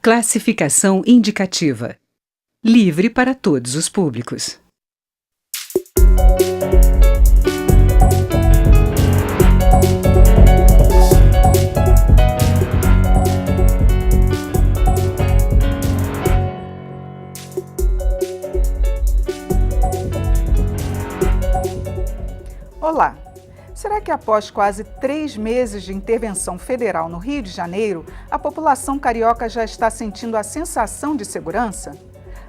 Classificação indicativa. Livre para todos os públicos. Olá! Será que após quase 3 meses de intervenção federal no Rio de Janeiro, a população carioca já está sentindo a sensação de segurança?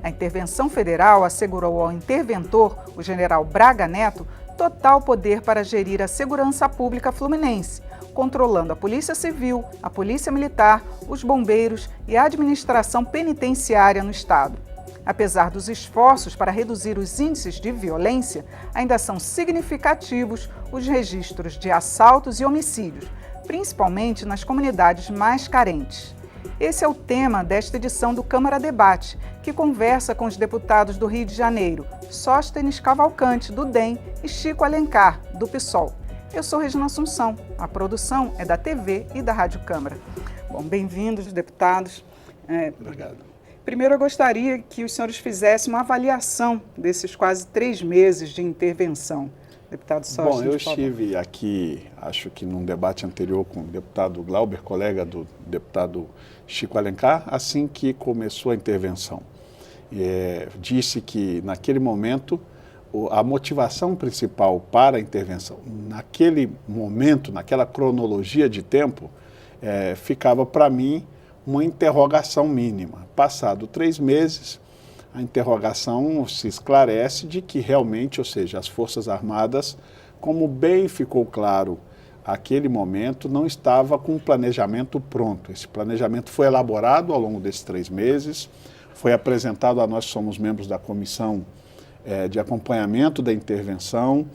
A intervenção federal assegurou ao interventor, o general Braga Neto, total poder para gerir a segurança pública fluminense, controlando a Polícia Civil, a Polícia Militar, os bombeiros e a administração penitenciária no estado. Apesar dos esforços para reduzir os índices de violência, ainda são significativos os registros de assaltos e homicídios, principalmente nas comunidades mais carentes. Esse é o tema desta edição do Câmara Debate, que conversa com os deputados do Rio de Janeiro, Sóstenes Cavalcante, do DEM, e Chico Alencar, do PSOL. Eu sou Regina Assunção, a produção é da TV e da Rádio Câmara. Bom, bem-vindos, deputados. Obrigado. Primeiro, eu gostaria que os senhores fizessem uma avaliação desses quase 3 meses de intervenção. Deputado Sóstenes. Bom, eu estive aqui, acho que num debate anterior com o deputado Glauber, colega do deputado Chico Alencar, assim que começou a intervenção. Disse que, naquele momento, a motivação principal para a intervenção, naquele momento, naquela cronologia de tempo, ficava para mim uma interrogação mínima. Passado 3 meses, a interrogação se esclarece de que realmente, ou seja, as Forças Armadas, como bem ficou claro aquele momento, não estava com o planejamento pronto. Esse planejamento foi elaborado ao longo desses 3 meses, foi apresentado a nós, somos membros da comissão de acompanhamento da intervenção,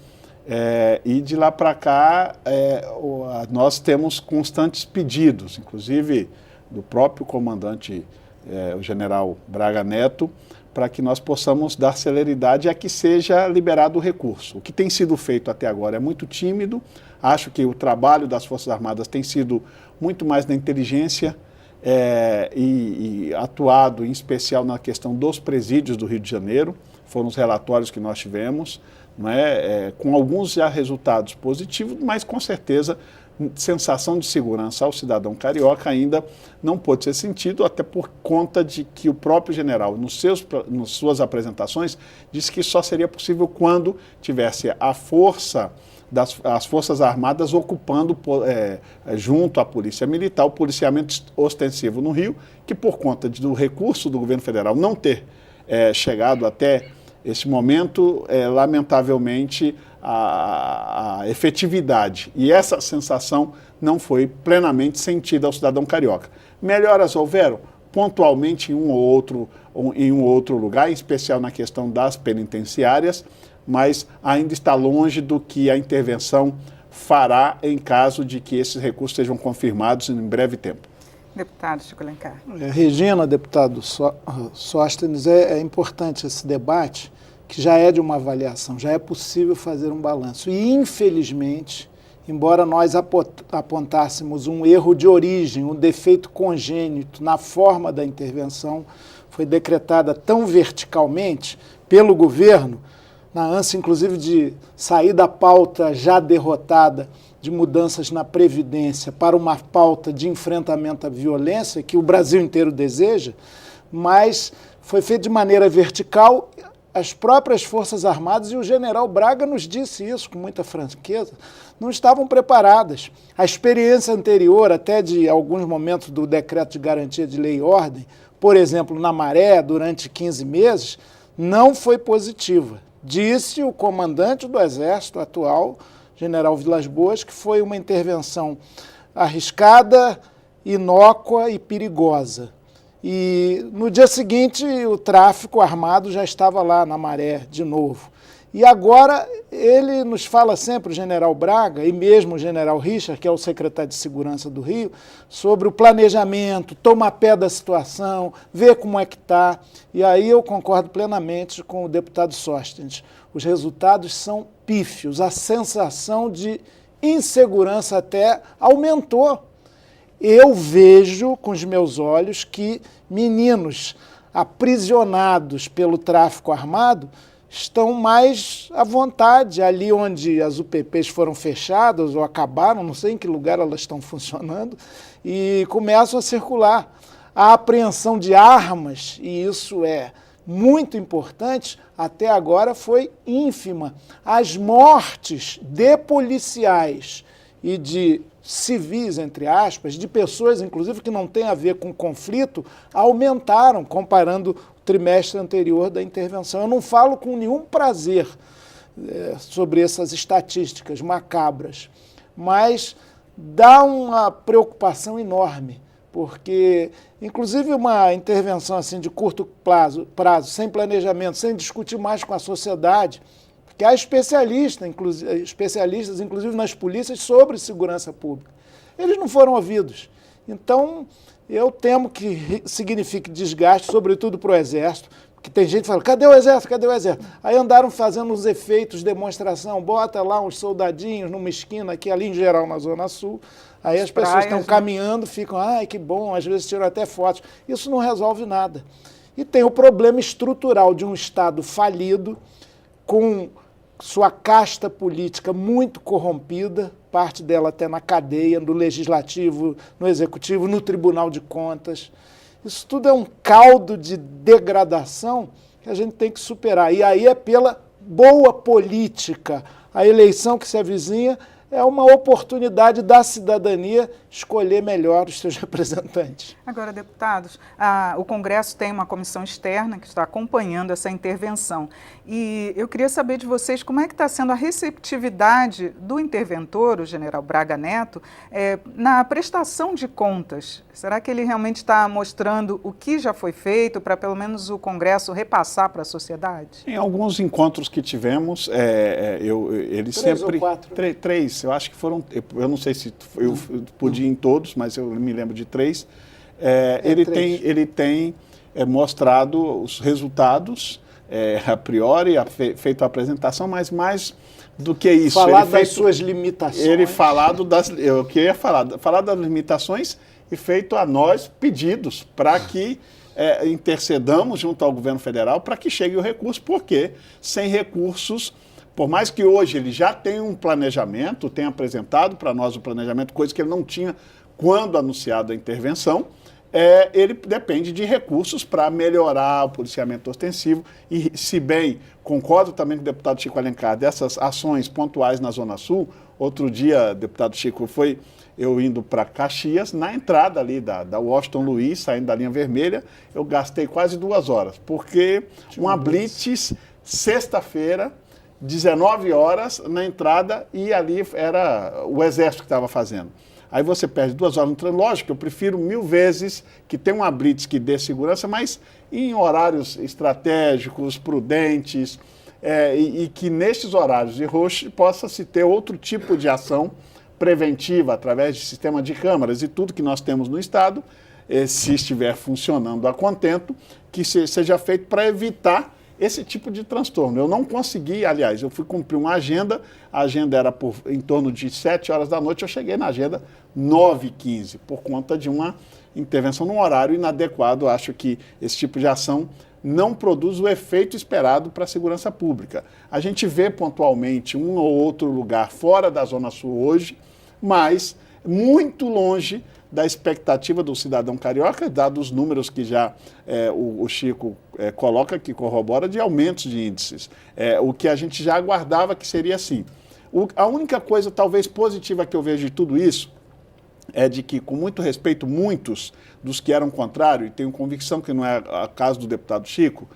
e de lá para cá nós temos constantes pedidos, inclusive do próprio comandante, o general Braga Neto, para que nós possamos dar celeridade a que seja liberado o recurso. O que tem sido feito até agora é muito tímido. Acho que o trabalho das Forças Armadas tem sido muito mais na inteligência e atuado em especial na questão dos presídios do Rio de Janeiro. Foram os relatórios que nós tivemos, com alguns já resultados positivos, mas com certeza sensação de segurança ao cidadão carioca ainda não pôde ser sentido, até por conta de que o próprio general, nas suas apresentações, disse que só seria possível quando tivesse as Forças Armadas ocupando, junto à Polícia Militar, o policiamento ostensivo no Rio, que por conta do recurso do governo federal não ter chegado até esse momento, lamentavelmente, a efetividade e essa sensação não foi plenamente sentida ao cidadão carioca. Melhoras houveram pontualmente em um ou outro lugar, em especial na questão das penitenciárias, mas ainda está longe do que a intervenção fará em caso de que esses recursos sejam confirmados em breve tempo. Deputado Chico Alencar. Regina, deputado Sóstenes, é importante esse debate, que já é de uma avaliação, já é possível fazer um balanço. E, infelizmente, embora nós apontássemos um erro de origem, um defeito congênito na forma da intervenção, foi decretada tão verticalmente pelo governo, na ânsia, inclusive, de sair da pauta já derrotada de mudanças na Previdência para uma pauta de enfrentamento à violência, que o Brasil inteiro deseja, mas foi feito de maneira vertical. As próprias Forças Armadas, e o general Braga nos disse isso com muita franqueza, não estavam preparadas. A experiência anterior, até de alguns momentos do decreto de garantia de lei e ordem, por exemplo, na Maré, durante 15 meses, não foi positiva. Disse o comandante do Exército atual, general Vilas Boas, que foi uma intervenção arriscada, inócua e perigosa. E no dia seguinte o tráfico armado já estava lá na Maré de novo. E agora ele nos fala sempre, o general Braga, e mesmo o general Richard, que é o secretário de Segurança do Rio, sobre o planejamento, tomar pé da situação, ver como é que está. E aí eu concordo plenamente com o deputado Sóstenes. Os resultados são pífios, a sensação de insegurança até aumentou. eu vejo com os meus olhos que meninos aprisionados pelo tráfico armado estão mais à vontade ali onde as UPPs foram fechadas ou acabaram, não sei em que lugar elas estão funcionando, e começam a circular. A apreensão de armas, e isso é muito importante, até agora foi ínfima. As mortes de policiais e de civis, entre aspas, de pessoas, inclusive, que não têm a ver com conflito, aumentaram, comparando o trimestre anterior da intervenção. Eu não falo com nenhum prazer sobre essas estatísticas macabras, mas dá uma preocupação enorme, porque, inclusive, uma intervenção assim de curto prazo, sem planejamento, sem discutir mais com a sociedade, que há especialistas, inclusive nas polícias, sobre segurança pública. Eles não foram ouvidos. Então, eu temo que signifique desgaste, sobretudo para o Exército, porque tem gente que fala, cadê o Exército, cadê o Exército? Aí andaram fazendo uns efeitos, demonstração, bota lá uns soldadinhos numa esquina, aqui ali em geral na Zona Sul, aí as pessoas estão caminhando, ficam, ai que bom, às vezes tiram até fotos. Isso não resolve nada. E tem o problema estrutural de um Estado falido, com sua casta política muito corrompida, parte dela até na cadeia, no Legislativo, no Executivo, no Tribunal de Contas. Isso tudo é um caldo de degradação que a gente tem que superar. E aí é pela boa política. A eleição que se avizinha é uma oportunidade da cidadania escolher melhor os seus representantes. Agora, deputados, o Congresso tem uma comissão externa que está acompanhando essa intervenção. E eu queria saber de vocês como é que está sendo a receptividade do interventor, o general Braga Neto, na prestação de contas. Será que ele realmente está mostrando o que já foi feito para, pelo menos, o Congresso repassar para a sociedade? Em alguns encontros que tivemos, ele Três sempre... ou quatro? Três, eu acho que foram... Eu não sei se eu pude ir em todos, mas eu me lembro de três. Ele tem mostrado os resultados, a priori, feito a apresentação, mas mais do que isso. Falar das suas limitações. Ele falado das... Eu queria falar das limitações e feito a nós pedidos para que intercedamos junto ao governo federal para que chegue o recurso, porque sem recursos, por mais que hoje ele já tenha um planejamento, tenha apresentado para nós o planejamento, coisa que ele não tinha quando anunciado a intervenção, ele depende de recursos para melhorar o policiamento ostensivo. E, se bem, concordo também com o deputado Chico Alencar, dessas ações pontuais na Zona Sul, outro dia, deputado Chico, foi eu indo para Caxias, na entrada ali da Washington Luiz, saindo da linha vermelha, eu gastei quase 2 horas, porque uma blitz, sexta-feira, 19 horas na entrada, e ali era o Exército que estava fazendo. Aí você perde 2 horas no trânsito. Lógico, eu prefiro 1000 vezes que tenha uma blitz que dê segurança, mas em horários estratégicos, prudentes, e que nesses horários de rush possa se ter outro tipo de ação preventiva através de sistema de câmaras e tudo que nós temos no Estado, se estiver funcionando a contento, que seja feito para evitar esse tipo de transtorno. Eu não consegui, aliás, eu fui cumprir uma agenda, a agenda era em torno de 7 horas da noite, eu cheguei na agenda 9h15, por conta de uma intervenção num horário inadequado. Acho que esse tipo de ação não produz o efeito esperado para a segurança pública. A gente vê pontualmente um ou outro lugar fora da Zona Sul hoje, mas muito longe da expectativa do cidadão carioca, dados os números que já o Chico coloca, que corrobora, de aumentos de índices. O que a gente já aguardava que seria assim. A única coisa talvez positiva que eu vejo de tudo isso é de que, com muito respeito, muitos dos que eram contrários, e tenho convicção que não é o caso do deputado Chico,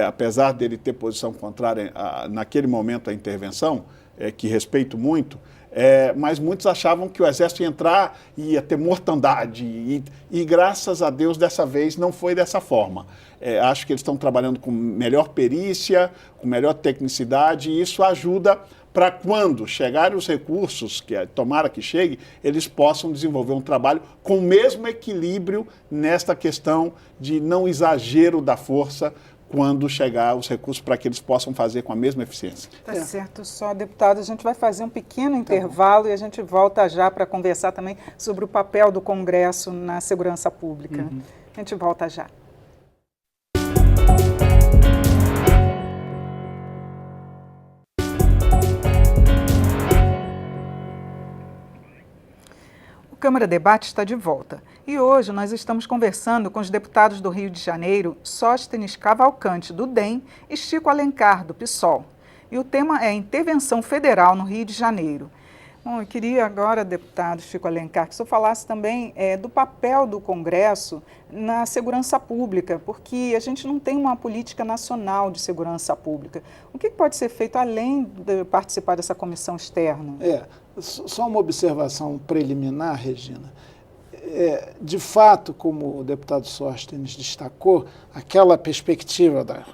apesar dele ter posição contrária naquele momento à intervenção, que respeito muito, mas muitos achavam que o Exército ia entrar e ia ter mortandade, e graças a Deus dessa vez não foi dessa forma. Acho que eles estão trabalhando com melhor perícia, com melhor tecnicidade, e isso ajuda para quando chegarem os recursos, que tomara que chegue, eles possam desenvolver um trabalho com o mesmo equilíbrio nesta questão de não exagero da força, quando chegar os recursos para que eles possam fazer com a mesma eficiência. Tá certo, só, deputado, a gente vai fazer um pequeno intervalo e a gente volta já para conversar também sobre o papel do Congresso na segurança pública. A gente volta já. O Câmara Debate está de volta e hoje nós estamos conversando com os deputados do Rio de Janeiro, Sóstenes Cavalcante, do DEM, e Chico Alencar, do PSOL. E o tema é intervenção federal no Rio de Janeiro. Bom, eu queria agora, deputado Chico Alencar, que o senhor falasse também do papel do Congresso na segurança pública, porque a gente não tem uma política nacional de segurança pública. O que pode ser feito além de participar dessa comissão externa? Só uma observação preliminar, Regina. De fato, como o deputado Sóstenes destacou, aquela perspectiva da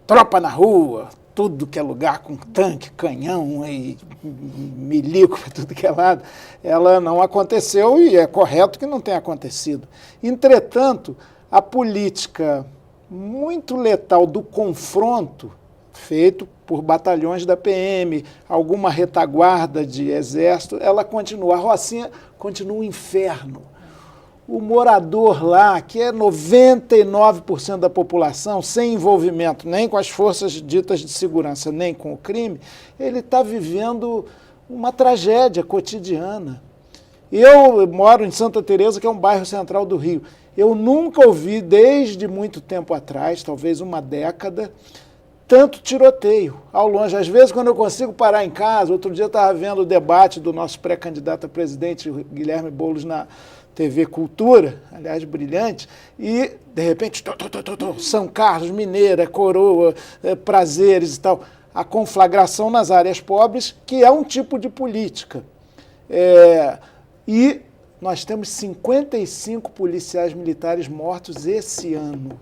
tropa na rua, tudo que é lugar com tanque, canhão e milico para tudo que é lado, ela não aconteceu e é correto que não tenha acontecido. Entretanto, a política muito letal do confronto, feito por batalhões da PM, alguma retaguarda de exército, ela continua. A Rocinha continua um inferno. O morador lá, que é 99% da população, sem envolvimento nem com as forças ditas de segurança, nem com o crime, ele está vivendo uma tragédia cotidiana. Eu moro em Santa Teresa, que é um bairro central do Rio. Eu nunca ouvi, desde muito tempo atrás, talvez uma década, tanto tiroteio ao longe. Às vezes, quando eu consigo parar em casa, outro dia eu estava vendo o debate do nosso pré-candidato a presidente, Guilherme Boulos, na TV Cultura, aliás, brilhante, e, de repente, São Carlos, Mineira, Coroa, Prazeres e tal, a conflagração nas áreas pobres, que é um tipo de política. E nós temos 55 policiais militares mortos esse ano.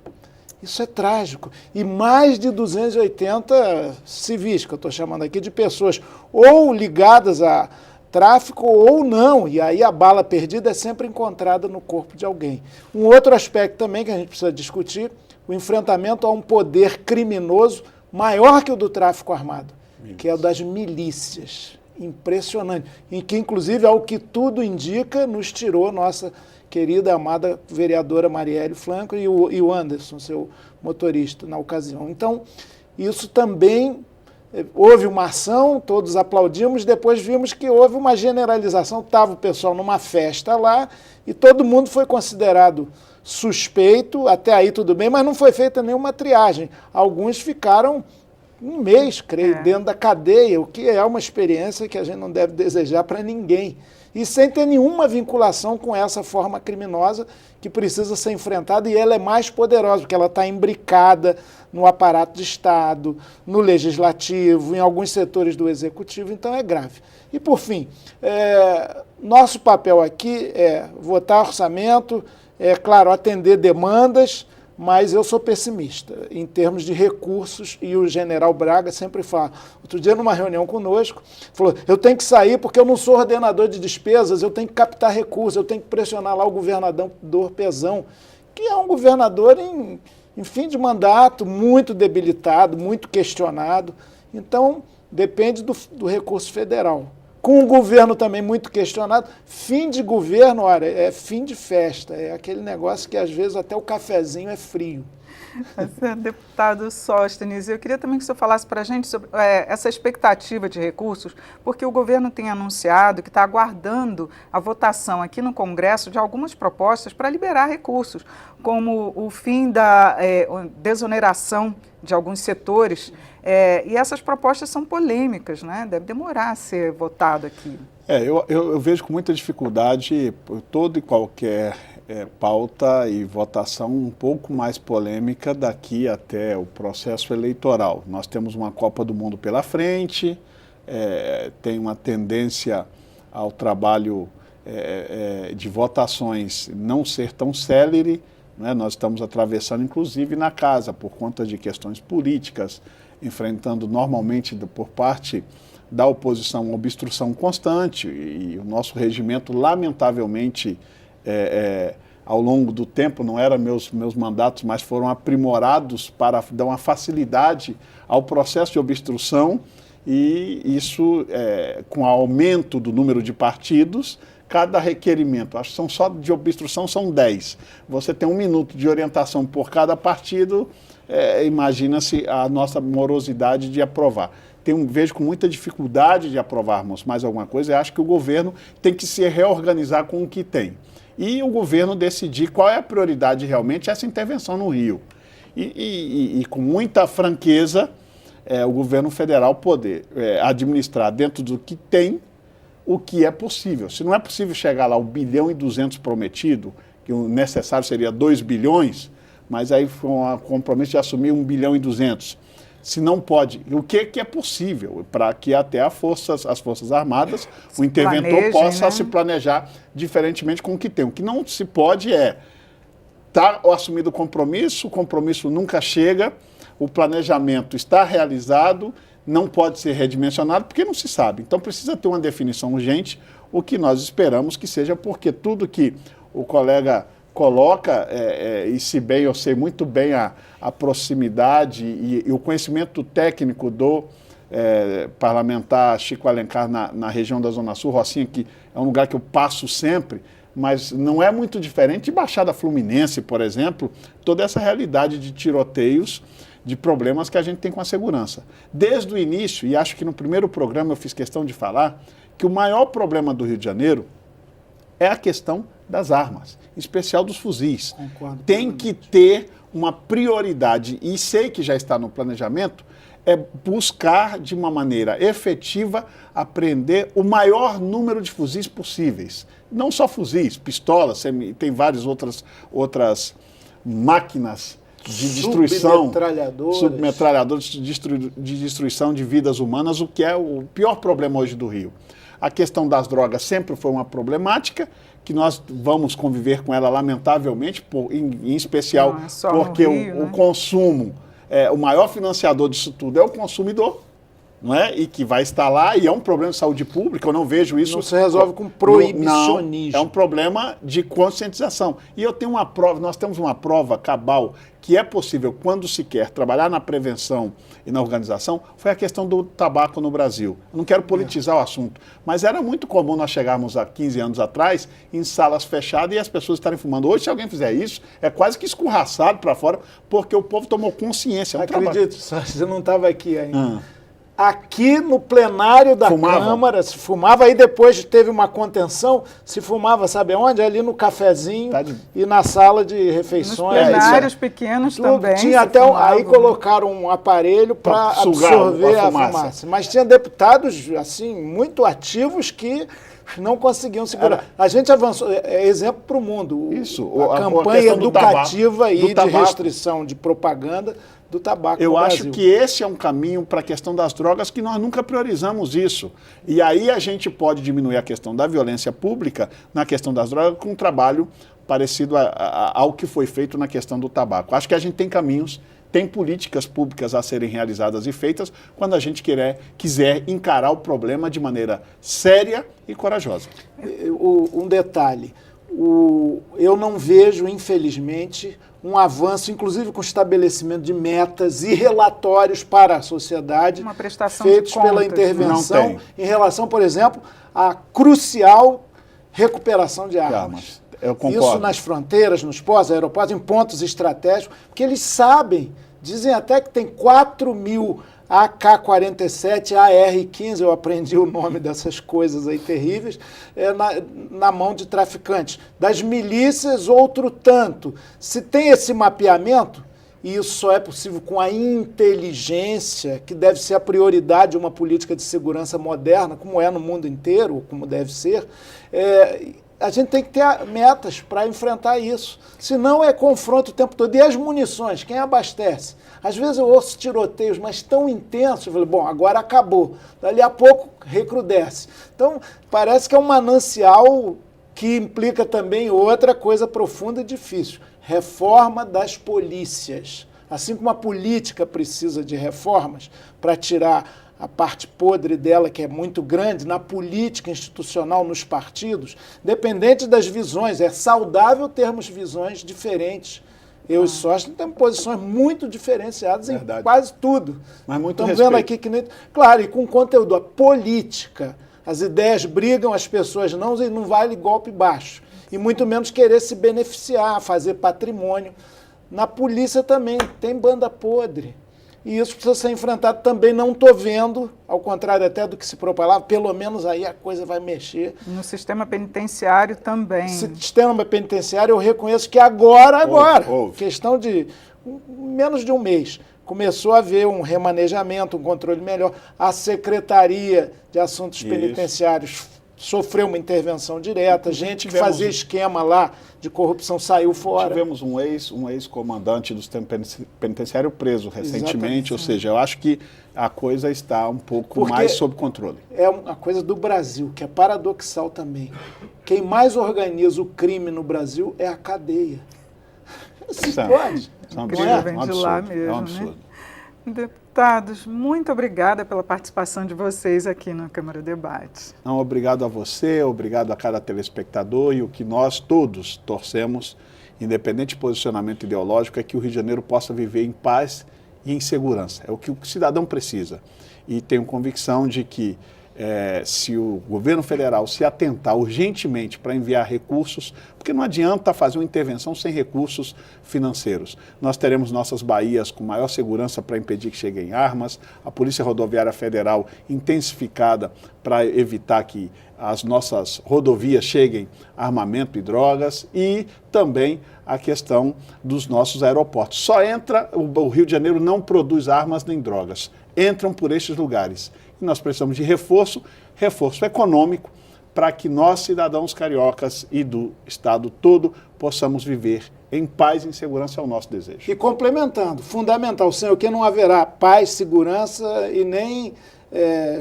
Isso é trágico. E mais de 280 civis, que eu estou chamando aqui, de pessoas ou ligadas a tráfico ou não, e aí a bala perdida é sempre encontrada no corpo de alguém. Um outro aspecto também que a gente precisa discutir, o enfrentamento a um poder criminoso maior que o do tráfico armado, que é o das milícias. Impressionante. E que, inclusive, ao que tudo indica, nos tirou nossa querida, amada vereadora Marielle Franco e o Anderson, seu motorista, na ocasião. Então, isso também... Houve uma ação, todos aplaudimos, depois vimos que houve uma generalização, estava o pessoal numa festa lá e todo mundo foi considerado suspeito, até aí tudo bem, mas não foi feita nenhuma triagem. Alguns ficaram um mês, creio, dentro da cadeia, o que é uma experiência que a gente não deve desejar para ninguém. E sem ter nenhuma vinculação com essa forma criminosa que precisa ser enfrentada, e ela é mais poderosa, porque ela está imbricada no aparato de Estado, no Legislativo, em alguns setores do Executivo, então é grave. E, por fim, nosso papel aqui é votar orçamento, claro, atender demandas, mas eu sou pessimista em termos de recursos, e o general Braga sempre fala. Outro dia, numa reunião conosco, falou, eu tenho que sair porque eu não sou ordenador de despesas, eu tenho que captar recursos, eu tenho que pressionar lá o governador Pezão, que é um governador em fim de mandato, muito debilitado, muito questionado. Então, depende do recurso federal. Com o governo também muito questionado, fim de governo, olha, é fim de festa, é aquele negócio que às vezes até o cafezinho é frio. Deputado Sóstenes, eu queria também que o senhor falasse para a gente sobre essa expectativa de recursos, porque o governo tem anunciado que está aguardando a votação aqui no Congresso de algumas propostas para liberar recursos, como o fim da desoneração de alguns setores, e essas propostas são polêmicas, né? Deve demorar a ser votado aqui. Eu vejo com muita dificuldade toda e qualquer pauta e votação um pouco mais polêmica daqui até o processo eleitoral. Nós temos uma Copa do Mundo pela frente, tem uma tendência ao trabalho de votações não ser tão célere, né? Nós estamos atravessando, inclusive, na casa, por conta de questões políticas, enfrentando normalmente por parte da oposição uma obstrução constante, e o nosso regimento, lamentavelmente, ao longo do tempo, não eram meus mandatos, mas foram aprimorados para dar uma facilidade ao processo de obstrução, e isso, com o aumento do número de partidos, cada requerimento, acho que são só de obstrução, são 10. Você tem 1 minuto de orientação por cada partido, imagina-se a nossa morosidade de aprovar. Vejo com muita dificuldade de aprovarmos mais alguma coisa, e acho que o governo tem que se reorganizar com o que tem. E o governo decidir qual é a prioridade realmente essa intervenção no Rio. E com muita franqueza, o governo federal poder administrar dentro do que tem o que é possível. Se não é possível chegar lá ao 1,2 bilhão prometido, que o necessário seria 2 bilhões, mas aí foi um compromisso de assumir 1,2 bilhão. Se não pode, o que é possível para que até as Forças Armadas, o interventor possa se planejar diferentemente com o que tem. O que não se pode tá assumido o compromisso nunca chega, o planejamento está realizado, não pode ser redimensionado porque não se sabe. Então precisa ter uma definição urgente, o que nós esperamos que seja, porque tudo que o colega coloca, e se bem eu sei muito bem a proximidade e o conhecimento técnico do parlamentar Chico Alencar na região da Zona Sul, Rocinha, que é um lugar que eu passo sempre, mas não é muito diferente de Baixada Fluminense, por exemplo, toda essa realidade de tiroteios, de problemas que a gente tem com a segurança. Desde o início, e acho que no primeiro programa eu fiz questão de falar, que o maior problema do Rio de Janeiro é a questão das armas, em especial dos fuzis. Concordo. Tem que ter uma prioridade, e sei que já está no planejamento, buscar de uma maneira efetiva apreender o maior número de fuzis possíveis. Não só fuzis, pistolas, tem várias outras máquinas de destruição, submetralhadoras de destruição de vidas humanas, o que é o pior problema hoje do Rio. A questão das drogas sempre foi uma problemática, que nós vamos conviver com ela lamentavelmente, em especial porque o consumo, o maior financiador disso tudo é o consumidor, não é? E que vai estar lá, e é um problema de saúde pública, eu não vejo isso... Não se resolve com proibicionismo. Não, é um problema de conscientização. E eu tenho uma prova, nós temos uma prova cabal que é possível quando se quer trabalhar na prevenção e na organização, foi a questão do tabaco no Brasil. Eu não quero politizar o assunto, mas era muito comum nós chegarmos há 15 anos atrás em salas fechadas e as pessoas estarem fumando. Hoje, se alguém fizer isso, é quase que escorraçado para fora, porque o povo tomou consciência. Acredito, você não estava aqui ainda. Aqui no plenário da Câmara se fumava, aí depois teve uma contenção, se fumava, sabe onde? Ali no cafezinho e na sala de refeições. Nos plenários pequenos também. Tinha até aí colocaram um aparelho para absorver a fumaça. Mas tinha deputados assim muito ativos que não conseguiam segurar. A gente avançou, exemplo para o mundo. Isso, a campanha educativa aí de restrição de propaganda do tabaco. Eu acho que esse é um caminho para a questão das drogas, que nós nunca priorizamos isso. E aí a gente pode diminuir a questão da violência pública na questão das drogas com um trabalho parecido ao que foi feito na questão do tabaco. Acho que a gente tem caminhos, tem políticas públicas a serem realizadas e feitas quando a gente quiser encarar o problema de maneira séria e corajosa. Um detalhe, eu não vejo, infelizmente, um avanço, inclusive com o estabelecimento de metas e relatórios para a sociedade, feitos pela intervenção em relação, por exemplo, à crucial recuperação de armas. Eu concordo. Isso nas fronteiras, nos portos, aeroportos, em pontos estratégicos, porque eles sabem, dizem até que tem 4.000 AK-47, AR-15, eu aprendi o nome dessas coisas aí terríveis, na mão de traficantes. Das milícias, outro tanto. Se tem esse mapeamento, e isso só é possível com a inteligência, que deve ser a prioridade de uma política de segurança moderna, como é no mundo inteiro, como deve ser, a gente tem que ter metas para enfrentar isso. Senão é confronto o tempo todo. E as munições, quem abastece? Às vezes eu ouço tiroteios, mas tão intensos, eu falo, bom, agora acabou. Dali a pouco recrudesce. Então, parece que é um manancial que implica também outra coisa profunda e difícil. Reforma das polícias. Assim como a política precisa de reformas para tirar a parte podre dela, que é muito grande, na política institucional, nos partidos, dependente das visões. É saudável termos visões diferentes. Eu e Sóstenes temos posições muito diferenciadas em quase tudo. Mas muito Estamos vendo aqui que nem... Claro, e com conteúdo. A política, as ideias brigam, as pessoas não vale golpe baixo. E muito menos querer se beneficiar, fazer patrimônio. Na polícia também tem banda podre. E isso precisa ser enfrentado. Também não estou vendo, ao contrário até do que se propalava, pelo menos aí a coisa vai mexer. No sistema penitenciário também. Sistema penitenciário, eu reconheço que agora, questão de menos de um mês, começou a haver um remanejamento, um controle melhor. A Secretaria de Assuntos Penitenciários sofreu uma intervenção direta, gente que fazia esquema lá de corrupção saiu fora. Tivemos um ex-comandante do sistema penitenciário preso recentemente, ou seja, eu acho que a coisa está um pouco mais sob controle. É uma coisa do Brasil, que é paradoxal também. Quem mais organiza o crime no Brasil é a cadeia. Se pode. Vem de lá mesmo, é um absurdo. Né? Deputados, muito obrigada pela participação de vocês aqui na Câmara Debate. Não, obrigado a você, obrigado a cada telespectador, e o que nós todos torcemos, independente de posicionamento ideológico, é que o Rio de Janeiro possa viver em paz e em segurança. É o que o cidadão precisa. E tenho convicção de que se o governo federal se atentar urgentemente para enviar recursos, porque não adianta fazer uma intervenção sem recursos financeiros. Nós teremos nossas baías com maior segurança para impedir que cheguem armas, a Polícia Rodoviária Federal intensificada para evitar que as nossas rodovias cheguem armamento e drogas, e também a questão dos nossos aeroportos. Só entra, o Rio de Janeiro não produz armas nem drogas, entram por estes lugares. E nós precisamos de reforço econômico, para que nós, cidadãos cariocas e do Estado todo, possamos viver em paz e em segurança, é o nosso desejo. E complementando, fundamental, sem o que não haverá paz, segurança e nem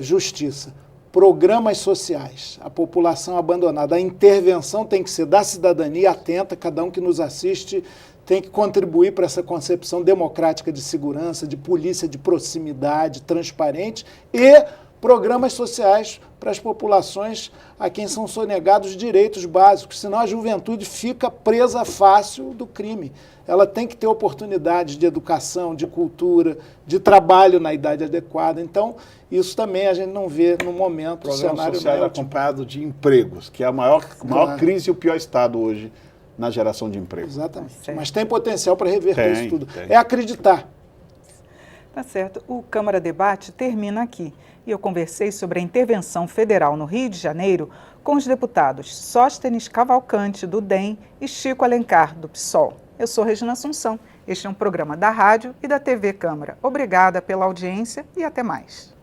justiça. Programas sociais, a população abandonada, a intervenção tem que ser da cidadania atenta, cada um que nos assiste tem que contribuir para essa concepção democrática de segurança, de polícia de proximidade, transparente, e programas sociais para as populações a quem são sonegados direitos básicos, senão a juventude fica presa fácil do crime. Ela tem que ter oportunidades de educação, de cultura, de trabalho na idade adequada. Então, isso também a gente não vê no momento. Programa social acompanhado de empregos, que é a maior crise e o pior estado hoje na geração de emprego. Exatamente. Mas tem potencial para reverter isso tudo. É acreditar. Tá certo. O Câmara Debate termina aqui. E eu conversei sobre a intervenção federal no Rio de Janeiro com os deputados Sóstenes Cavalcante, do DEM, e Chico Alencar, do PSOL. Eu sou Regina Assunção. Este é um programa da Rádio e da TV Câmara. Obrigada pela audiência e até mais.